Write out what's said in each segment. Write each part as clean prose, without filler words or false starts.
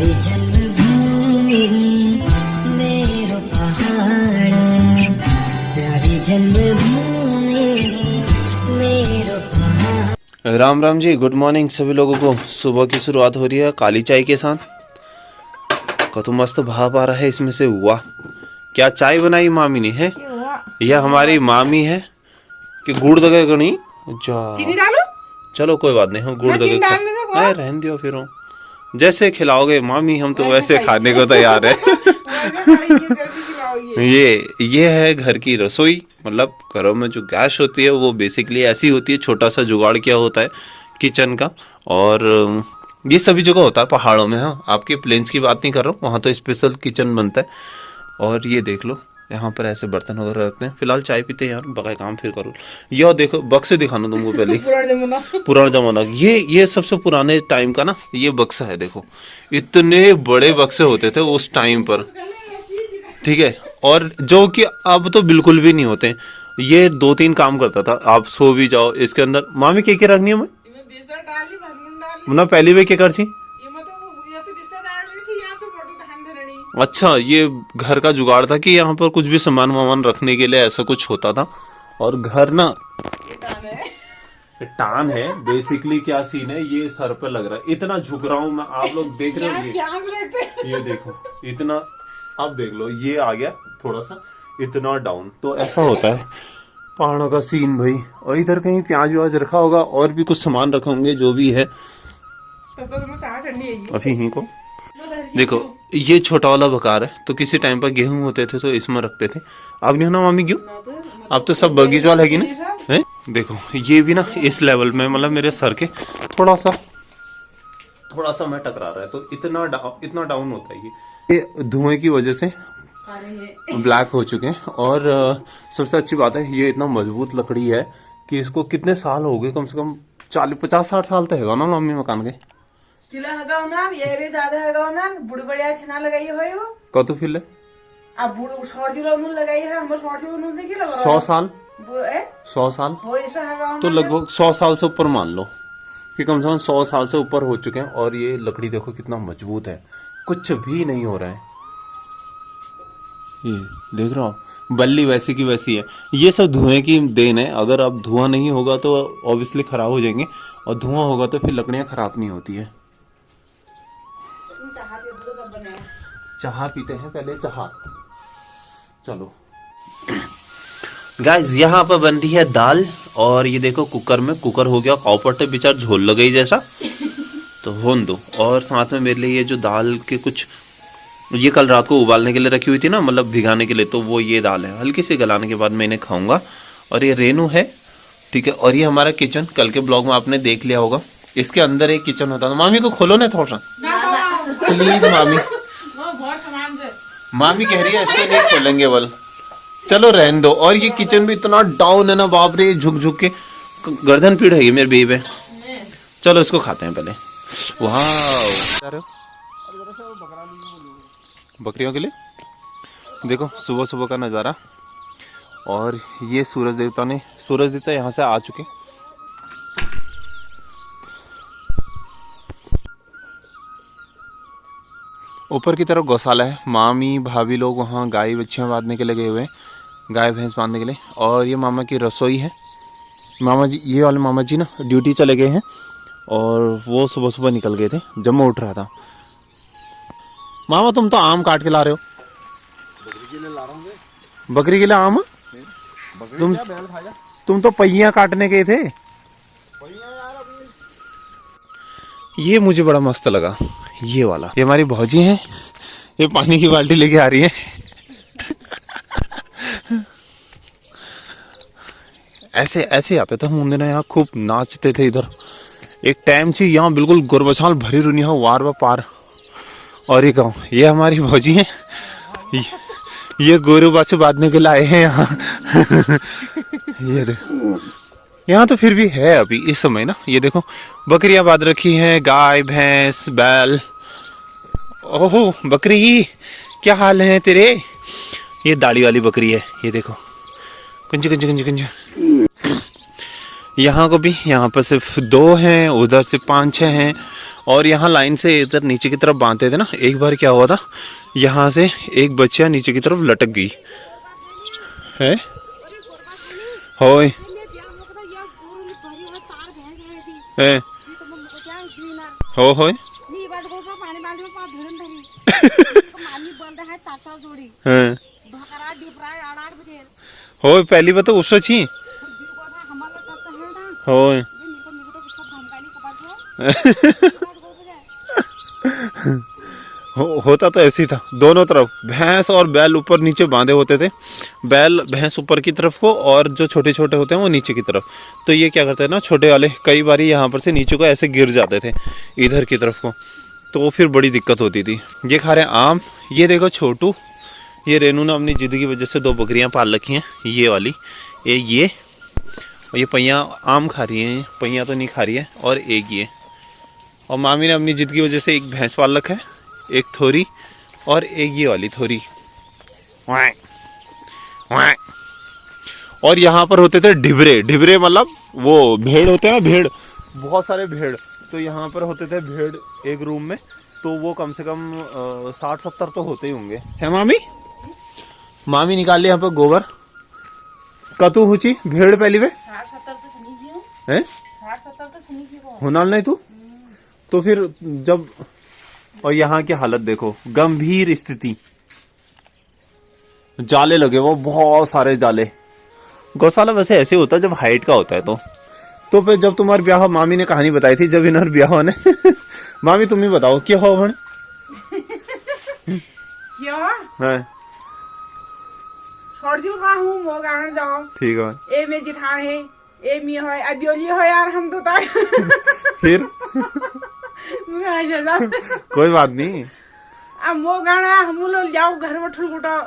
प्यारी जन्मभूमि मेरो पहाड़, प्यारी जन्मभूमि मेरो पहाड़। राम राम जी, गुड मॉर्निंग सभी लोगों को। सुबह की शुरुआत हो रही है काली चाय के साथ। कतो मस्त भाप आ रहा है इसमें से। वाह, क्या चाय बनाई मामी ने है। यह हमारी मामी है कि गुड़ दगे गणी चीनी डालो। चलो कोई बात नहीं, हम गुड़ दगे रहने दियो फिर हम जैसे खिलाओगे मामी, हम तो वैसे खाने को तैयार है। ये है घर की रसोई। मतलब घरों में जो गैस होती है वो बेसिकली ऐसी होती है, छोटा सा जुगाड़ किया होता है किचन का। और ये सभी जगह होता है पहाड़ों में। हाँ, आपके प्लेन्स की बात नहीं कर रहा हूँ, वहाँ तो स्पेशल किचन बनता है। और ये देख लो, यहाँ पर ऐसे बर्तन वगैरह रखते हैं। फिलहाल चाय पीते हैं यार, बकाया काम फिर करो। यह देखो, बक्से दिखाना तुमको पहले। पुराना जमाना, ये सबसे पुराने टाइम का ना ये बक्सा है। देखो, इतने बड़े बक्से होते थे उस टाइम पर, ठीक है। और जो कि अब तो बिल्कुल भी नहीं होते। ये 2-3 काम करता था। आप सो भी जाओ इसके अंदर। मामी क्या रखनी है मैं पहली वे क्या कर थी। अच्छा, ये घर का जुगाड़ था कि यहाँ पर कुछ भी सामान वामान रखने के लिए ऐसा कुछ होता था। और घर ना टान है बेसिकली। क्या सीन है, ये सर पे लग रहा है, इतना झुक रहा हूँ मैं। आप लोग देख रहे हो ये देखो, इतना। अब देख लो, ये आ गया थोड़ा सा इतना डाउन। तो ऐसा होता है पहाड़ों का सीन भाई। और इधर कहीं प्याज व्याज रखा होगा और भी कुछ सामान रखे होंगे, जो भी है। अभी यहीं को देखो, ये छोटा वाला बकार है। तो किसी टाइम पर गेहूं होते थे तो इसमें रखते थे। अब नहीं ना मामी, क्यों? अब तो सब बगीचा वाला है ना है। देखो, ये भी ना इस लेवल में, मतलब मेरे सर के थोड़ा सा मैं टकरा रहा है। तो इतना डाउन होता है ये धुएं की वजह से ब्लैक हो चुके हैं। और सबसे अच्छी बात है, ये इतना मजबूत लकड़ी है कि इसको कितने साल हो गए, कम से कम 40-50-60 साल तो है ना मम्मी मकान के। किला हगाओ ना, ये भी ज्यादा हगाओ ना। बुढ़ बढ़िया छना लगाई होयो। कत फिल अब बुढ़ शॉर्ट जो लगाई है, हम शॉर्ट जो देखी लगा 100 साल 100 साल हो ऐसा हगाओ तो लगभग 100 साल से ऊपर मान लो कि कम से कम 100 साल से ऊपर हो चुके हैं। और ये लकड़ी देखो कितना मजबूत है, कुछ भी नहीं हो रहा है। ये देख रहा हो, बल्ली वैसी की वैसी है। ये सब धुएं की देन है। अगर अब धुआं नहीं होगा तो ऑब्वियसली खराब हो जाएंगे, और धुआं होगा तो फिर लकड़ियां खराब नहीं होती है। चाह पीते हैं पहले, चाह। चलो गाइस, यहाँ पर बन रही है दाल। और ये देखो, कुकर में कुकर हो गया कॉपर बिचार झोल लगई जैसा, तो होन दो। और साथ में मेरे लिए ये जो दाल के कुछ, ये कल रात को उबालने के लिए रखी हुई थी ना, मतलब भिगाने के लिए, तो वो ये दाल है। हल्की सी गलाने के बाद मैं इन्हें खाऊंगा। और ये रेनू है, ठीक है। और ये हमारा किचन, कल के ब्लॉग में आपने देख लिया होगा। इसके अंदर एक किचन होता था। मामी को खोलो ना थोड़ा सा प्लीज। मामी कह रही है इसको नहीं खोलेंगे बोल। चलो रहने दो। और ये किचन भी इतना डाउन है ना, बाप रे, झुक झुक के गर्दन पीड़ है मेरे बेबी पे। चलो इसको खाते हैं पहले। वाह, बकरियों के लिए देखो सुबह सुबह का नज़ारा। और ये सूरज देवता यहाँ से आ चुके। ऊपर की तरफ गौशाला है। मामी भाभी लोग वहाँ गाय बच्चियाँ बांधने के लिए गए हुए हैं, गाय भैंस बांधने के लिए। और ये मामा की रसोई है। मामा जी, ये वाले मामा जी ना ड्यूटी चले गए हैं, और वो सुबह सुबह निकल गए थे जब मैं उठ रहा था। मामा तुम तो आम काट के ला रहे हो। बकरी के लिए ला रहा हूँ। बकरी के लिए आम? तुम तो पहिया काटने गए थे। ये मुझे बड़ा मस्त लगा, ये वाला। ये हमारी भौजी है, ये पानी की बाल्टी लेके आ रही है। ऐसे आते थे हम उन दिनों, यहाँ खूब नाचते थे इधर। एक टाइम थी यहाँ बिल्कुल गोरबछाल भरी रुनिया वार व पार। और ये गाँव, ये हमारी भौजी है, ये गोरुबा से बांधने के लिए आए हैं यहाँ। ये देखो, यहाँ तो फिर भी है अभी इस समय ना। ये देखो, बकरियां बांध रखी हैं, गाय भैंस बैल। ओहो बकरी, क्या हाल है तेरे। ये दाढ़ी वाली बकरी है, ये देखो, कुंज कुंज कुंज कुंज। यहाँ को भी, यहाँ पर सिर्फ 2 हैं, उधर से 5-6 हैं, और यहाँ लाइन से इधर नीचे की तरफ बांधते थे ना। एक बार क्या हुआ था, यहाँ से एक बच्चा नीचे की तरफ लटक गई है। होय है हो होय हाँ। होय पहली बात तो उससे छी होय होता तो ऐसे ही था, दोनों तरफ भैंस और बैल ऊपर नीचे बांधे होते थे। बैल भैंस ऊपर की तरफ को और जो छोटे छोटे होते हैं वो नीचे की तरफ। तो ये क्या करते हैं ना, छोटे वाले कई बार यहाँ पर से नीचे को ऐसे गिर जाते थे इधर की तरफ को, तो फिर बड़ी दिक्कत होती थी। ये खा रहे हैं आम। ये देखो छोटू, ये रेनू ने अपनी जिद की वजह से 2 बकरियाँ पाल रखी हैं, ये वाली ये और ये पैया आम खा रही है, पैया तो नहीं खा रही है, और एक ये। और मामी ने अपनी जिद की वजह से एक भैंस पाल रखा है, एक थोरी, और एक ये वाली थोरी। और यहाँ पर होते थे ढिबरे। ढिबरे मतलब वो भेड़ होते हैं ना, भेड़, बहुत सारे भेड़। तो यहाँ पर होते थे भेड़ एक रूम में, तो वो कम से कम 60-70 तो होते ही होंगे। है मामी? मामी निकाल लिया यहाँ पर गोबर कतु हुची भेड़ पहली वे है होना नहीं तू तो फिर जब। और यहाँ की हालत देखो, गंभीर स्थिति, जाले लगे वो बहुत सारे जाले। गौशाला वैसे ऐसे होता है जब हाइट का होता है तो फिर जब तुम्हारे ब्याह, मामी ने कहानी बताई थी जब इन्हर ब्याह ने मामी तुम ही बताओ क्या हो भण क्या छोड़ दियो का हूं मो गान जाओ ठीक है। ए में जिठान है, ए मी है, अबियोली है यार हम तो ता फिर कोई बात नहीं। अब मो गाना हम लोग जाओ घर में ठुल गुटा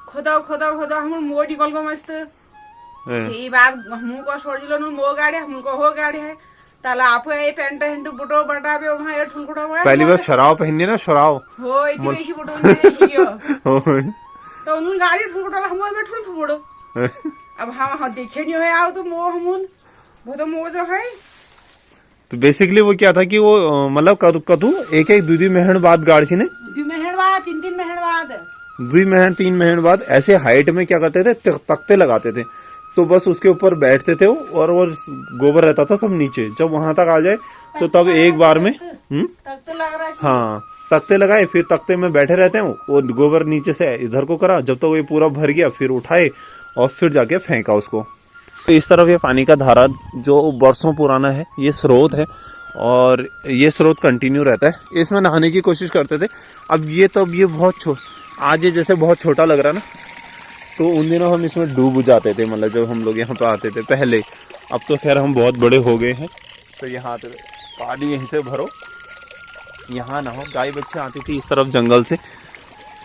खोदा खोदा खोदा हम मो निकल को मस्त ये बात हम को छोड़ दिलो न मो गाड़ी हम को हो गाड़ी है ताला आप ए पेंट हेंट बुटो बटा बे वहां ए ठुल गुटा है। पहली बार शराब पहननी ना, शराब हो इतनी बेसी बुटो नहीं कियो तो उन गाड़ी ठुल गुटा हम में ठुल बुटो अब हम देखे नहीं है आओ तो मो हम वो तो मो जो है। तो बेसिकली वो क्या था कि वो मतलब कदू एक 2 महीने बाद गाड़ छी ने 2 महीने बाद 3 महीने बाद 2 महीने 3 महीने बाद ऐसे हाइट में क्या करते थे, तख्ते लगाते थे, तो बस उसके ऊपर बैठते थे और वो गोबर रहता था सब नीचे। जब वहां तक आ जाए तो तब एक बार में तख्ते लग रहा है। हाँ तख्ते लगाए, फिर तख्ते में बैठे रहते हैं, वो गोबर नीचे से इधर को करा, जब तक तो ये पूरा भर गया फिर उठाए और फिर जाके फेंका उसको। तो इस तरफ ये पानी का धारा जो वर्षों पुराना है, ये स्रोत है और ये स्रोत कंटिन्यू रहता है। इसमें नहाने की कोशिश करते थे। अब ये बहुत आज ये जैसे बहुत छोटा लग रहा ना, तो उन दिनों हम इसमें डूब जाते थे, मतलब जब हम लोग यहाँ पे आते थे पहले। अब तो खैर हम बहुत बड़े हो गए हैं, तो यहाँ आते थे, पानी यहीं से भरो, यहाँ नहाओ। गाय बच्चे आती थी इस तरफ जंगल से,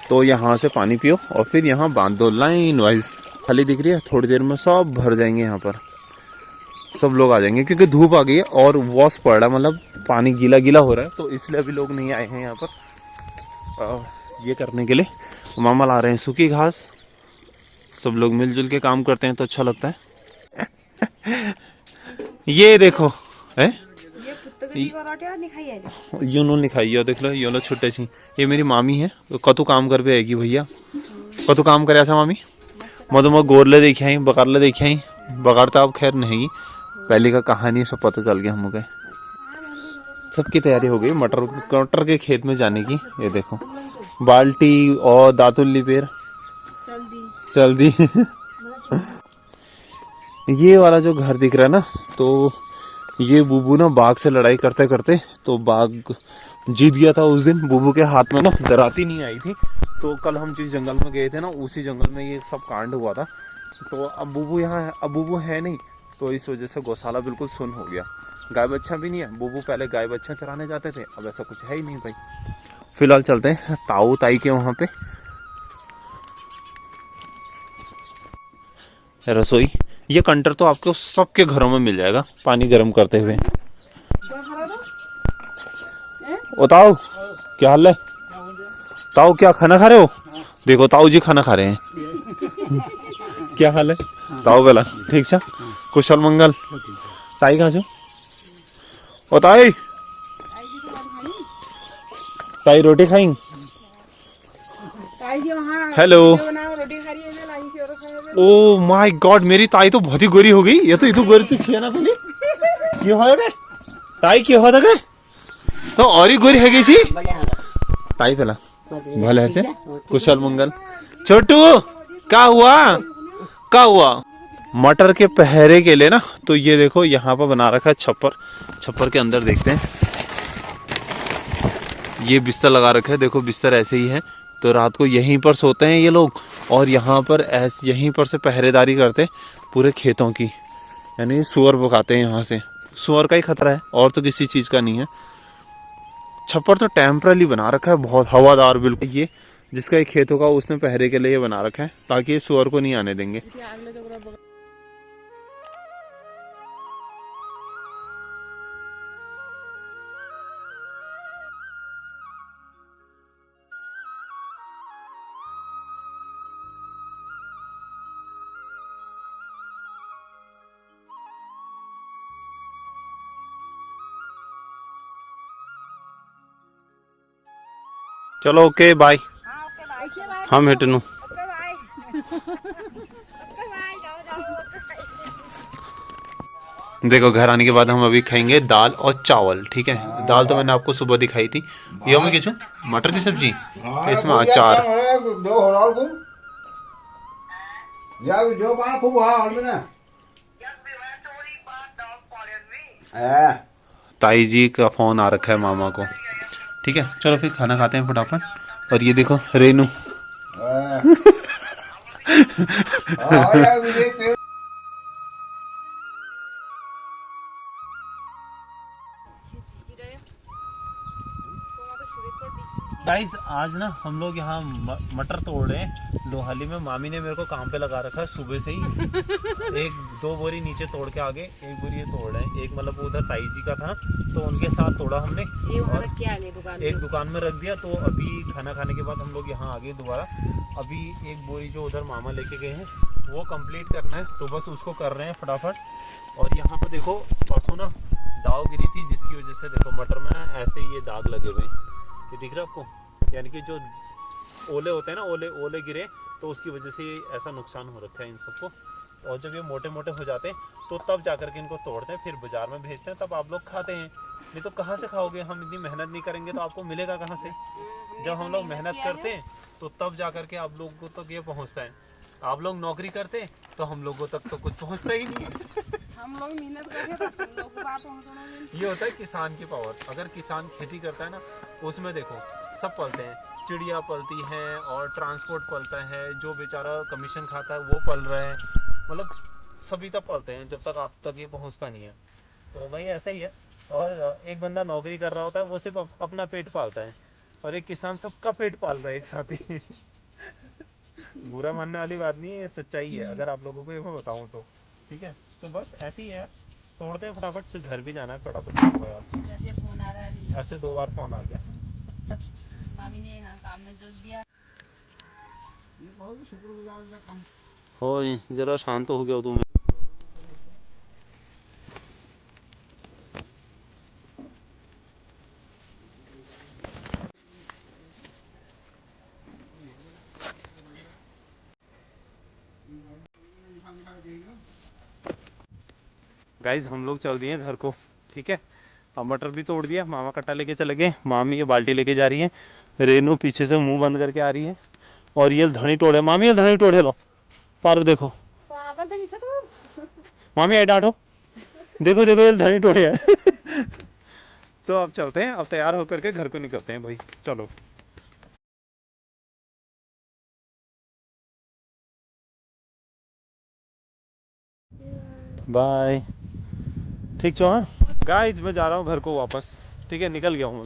तो यहाँ से पानी पियो और फिर यहाँ बांध दो लाइन वाइज। खाली दिख रही है, थोड़ी देर में सब भर जाएंगे, यहाँ पर सब लोग आ जाएंगे क्योंकि धूप आ गई है और वॉश पड़ रहा है, मतलब पानी गीला गीला हो रहा है, तो इसलिए अभी लोग नहीं आए हैं यहाँ पर ये करने के लिए। मामा ला रहे हैं सूखी घास, सब लोग मिलजुल के काम करते हैं तो अच्छा लगता है। ये देखो है यूनो नहीं खाई, देख लो यो लो छुट्टे छी। ये मेरी मामी है, कतु काम कर पे आएगी भैया, कतु काम करे मामी मधुमा गोरले देखे आई, बकारले देखे आई, बकार तो अब खैर नहीं, पहले का कहानी सब पता चल गया हम गए। सबकी तैयारी हो गई मटर के खेत में जाने की। ये देखो बाल्टी और दातुल्ली पेर चल दी। ये वाला जो घर दिख रहा है ना, तो ये बुबू ना बाघ से लड़ाई करते करते तो बाघ जीत गया था उस दिन। बुबू के हाथ में ना दराती नहीं आई थी, तो कल हम जिस जंगल में गए थे ना उसी जंगल में ये सब कांड हुआ था। तो अब बुबू यहाँ है, अब बुबू है नहीं, तो इस वजह से गौशाला बिल्कुल सुन हो गया। गाय बच्चा भी नहीं है, बुबू पहले गाय बच्चा चराने जाते थे, अब ऐसा कुछ है ही नहीं भाई। फिलहाल चलते हैं ताऊ ताई के वहाँ पे। रसोई, ये कंटर तो आपको सबके घरों में मिल जाएगा पानी गर्म करते हुए। ओ ताऊ क्या हाल है? ताऊ क्या खाना खा रहे हो? देखो ताऊ जी खाना खा रहे हैं। क्या हाल है ताऊ? बेला ठीक छा, कुशल मंगल। ताई कहाँ छो? ओ ताई, ताई रोटी खाई? हेलो। ओ माय गॉड, मेरी ताई तो बहुत ही गोरी हो गई। ये तो गोरी तो छिया ना पहले। क्यों हो गए ताई, क्यों हो गए तो और ही गोरी है गई थी ताई पहला भले से कुशल मंगल। छोटू क्या हुआ, क्या हुआ? मटर के पहरे के लिए ना, तो ये देखो यहाँ पर बना रखा है छप्पर। छप्पर के अंदर देखते हैं, ये बिस्तर लगा रखा है। देखो बिस्तर ऐसे ही है, तो रात को यहीं पर सोते हैं ये लोग। और यहाँ पर ऐसे यहीं पर से पहरेदारी करते पूरे खेतों की, यानी सुअर भगाते हैं यहाँ से। सुअर का ही खतरा है, और तो किसी चीज़ का नहीं है। छप्पर तो टेम्पररी बना रखा है, बहुत हवादार बिल्कुल। ये जिसका एक खेत होगा उसने पहरे के लिए ये बना रखा है, ताकि ये सुअर को नहीं आने देंगे। चलो ओके बाय। हम हेटनू देखो घर आने के बाद हम अभी खाएंगे दाल और चावल, ठीक है। दाल तो मैंने आपको सुबह दिखाई थी। ये मैं किचू मटर की सब्जी, इसमें अचार। ताई जी का फोन आ रखा है मामा को, ठीक है। चलो फिर खाना खाते हैं फटाफट। और ये देखो रेनू गाइस आज ना हम लोग यहाँ मटर तोड़ रहे हैं लोहाली में। मामी ने मेरे को काम पे लगा रखा है सुबह से ही। एक दो बोरी नीचे तोड़ के आगे, एक बोरी ये तोड़ रहे हैं। एक मतलब उधर ताई जी का था, तो उनके साथ तोड़ा हमने। एक दुकान में रख दिया। तो अभी खाना खाने के बाद हम लोग यहाँ आ गए दोबारा। अभी एक बोरी जो उधर मामा लेके गए हैं वो कंप्लीट करना है, तो बस उसको कर रहे हैं फटाफट। और यहाँ पर देखो परसों ना दाव गिरी थी, जिसकी वजह से देखो मटर में ऐसे ही ये दाग लगे हुए हैं। ये दिख रहा है आपको, यानी कि जो ओले होते हैं ना, ओले गिरे, तो उसकी वजह से ऐसा नुकसान हो रखा है इन सबको। और जब ये मोटे मोटे हो जाते हैं तो तब जाकर के इनको तोड़ते हैं, फिर बाजार में भेजते हैं, तब आप लोग खाते हैं। नहीं तो कहाँ से खाओगे? हम इतनी मेहनत नहीं करेंगे तो आपको मिलेगा कहाँ से? जब हम लोग मेहनत करते हैं तो तब जाकर के आप लोगों तक ये पहुँचता है। आप लोग नौकरी करते हैं तो हम लोगों तक तो कुछ पहुँचता ही नहीं है। हम लोग मेहनत करके तो तुम लोग को बात पहुंचाना। ये होता है किसान की पावर। अगर किसान खेती करता है ना, उसमें देखो सब पलते हैं, चिड़िया पलती है और ट्रांसपोर्ट पलता है, जो बेचारा कमीशन खाता है वो पल रहा है, मतलब सभी तक पलते हैं जब तक आप तक ये पहुंचता नहीं है। तो भाई ऐसा ही है। और एक बंदा नौकरी कर रहा होता है वो सिर्फ अपना पेट पालता है, और एक किसान सबका पेट पाल रहा है एक साथ ही। बुरा मानने वाली बात नहीं है, ये सच्चाई है अगर आप लोगों को ये मैं बताऊं तो, ठीक है। तो बस ऐसे ही है, तोड़ते हैं फटाफट, फिर घर भी जाना है फटाफट। ऐसे 2 बार फोन आ गया। मामी ने यहाँ काम में जोड़ दिया। हो जरा शांत हो गया तुम। गाइज हम लोग चल दिए घर को, ठीक है। अब मटर भी तोड़ दिया, मामा कट्टा लेके चले गए, मामी ये बाल्टी लेके जा रही है, रेनू पीछे से मुंह बंद करके आ रही है। और ये धनी तोड़े, मामी ये धनी तोड़े लो, पारो देखो मामी आई डांटो, देखो देखो ये धनी तोड़े है। तो अब चलते हैं, अब तैयार होकर के घर को निकलते हैं भाई, चलो बाय। ठीक छो? हाँ गाइज मैं जा रहा हूँ घर को वापस, ठीक है, निकल गया हूँ।